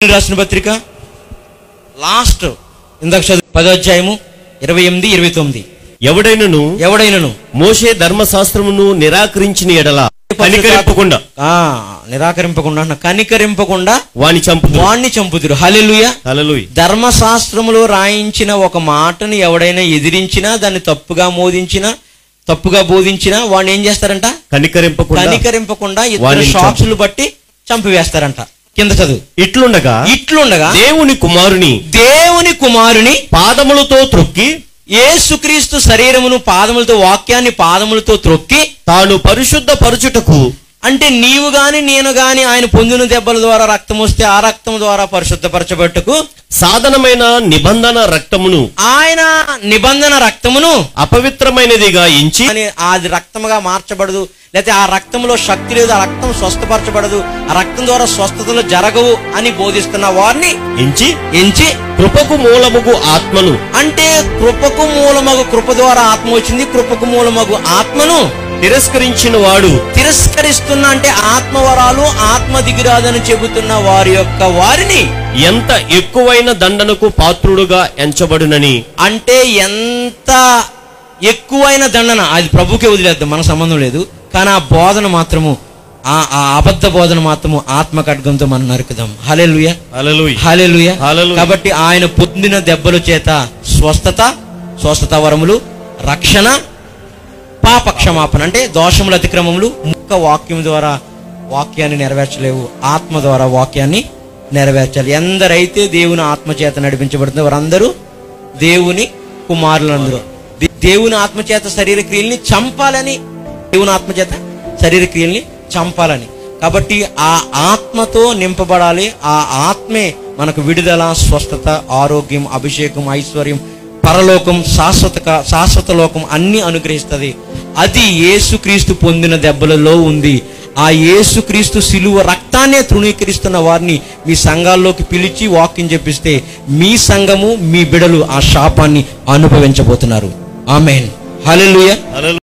రాసిన పత్రిక లాస్ట్ ఇందాక చదువు 10వ అధ్యాయము 28, 29. ఎవడైనను మోషే ధర్మశాస్త్రమును నిరాకరించిన ఎడల కనికరింపకుండా వాణ్ణి చంపుదురు. హల్లెలూయా. ధర్మశాస్త్రములో రాయించిన ఒక మాటను ఎవడైనా ఎదిరించినా, దాన్ని తప్పుగా బోధించినా వాడిని ఏం చేస్తారంట? కనికరింపకుండా ఇద్దరు సాక్షులు బట్టి చంపివేస్తారంట. కింద చదువు. ఇట్లుండగా దేవుని కుమారుని పాదములతో త్రొక్కి, యేసుక్రీస్తు శరీరమును పాదములతో, వాక్యాన్ని పాదములతో త్రొక్కి తాను పరిశుద్ధ పరచుటకు, అంటే నీవు గాని నేను గాని ఆయన పొందిన దెబ్బల ద్వారా రక్తం వస్తే ఆ రక్తం ద్వారా పరిశుద్ధపరచబట్టుకు సాధనమైన నిబంధన రక్తమును, ఆయన నిబంధన రక్తమును అపవిత్రమైనదిగా ఎంచి, అది రక్తముగా మార్చబడదు, లేకపోతే ఆ రక్తంలో శక్తి లేదు, ఆ రక్తం స్వస్థపరచబడదు, ఆ రక్తం ద్వారా స్వస్థతలు జరగవు అని బోధిస్తున్న వారిని ఎంచి కృపకు మూలముగు ఆత్మను, అంటే కృపకు మూలమగు, కృప ద్వారా ఆత్మ వచ్చింది, కృపకు మూలమగు ఆత్మను తిరస్కరిస్తున్న, అంటే ఆత్మవరాలు ఆత్మ దిగిరాదని చెబుతున్న వారిని ఎంత ఎక్కువైన దండనకు పాత్రుడుగా ఎంచబడునని, అంటే ఎంత ఎక్కువైన దండన అది ప్రభుకే వదిలేద్దాం, మనకు సంబంధం లేదు. కానీ ఆ బోధన మాత్రము, ఆ అబద్ధ బోధన మాత్రము ఆత్మ ఖడ్గంతో మనం నరుకుదాం. హల్లెలూయా, హల్లెలూయా. కాబట్టి ఆయన పొందిన దెబ్బల చేత స్వస్థత వరములు, రక్షణ, పాప క్షమాపణ, అంటే దోషముల అతిక్రమములు. వాక్యం ద్వారా వాక్యాన్ని నెరవేర్చలేవు, ఆత్మ ద్వారా వాక్యాన్ని నెరవేర్చాలి. ఎందరైతే దేవుని ఆత్మ చేత నడిపించబడుతుందో వారందరూ దేవుని కుమారులందరూ. దేవుని ఆత్మ చేత శరీర క్రియల్ని చంపాలని, దేవుని ఆత్మ చేత శరీర క్రియల్ని చంపాలని. కాబట్టి ఆ ఆత్మతో నింపబడాలి. ఆ ఆత్మే మనకు విడుదల, స్వస్థత, ఆరోగ్యం, అభిషేకం, ఐశ్వర్యం, పరలోకం, శాశ్వత లోకం అన్ని అనుగ్రహిస్తుంది. అది యేసుక్రీస్తు పొందిన దెబ్బలలో ఉంది. ఆ యేసుక్రీస్తు శిలువ రక్తాన్నే తృణీకరిస్తున్న వారిని మీ సంఘాల్లోకి పిలిచి వాక్యం చెప్పిస్తే మీ సంఘము, మీ బిడలు ఆ శాపాన్ని అనుభవించబోతున్నారు. ఆమేన్. హల్లెలూయా.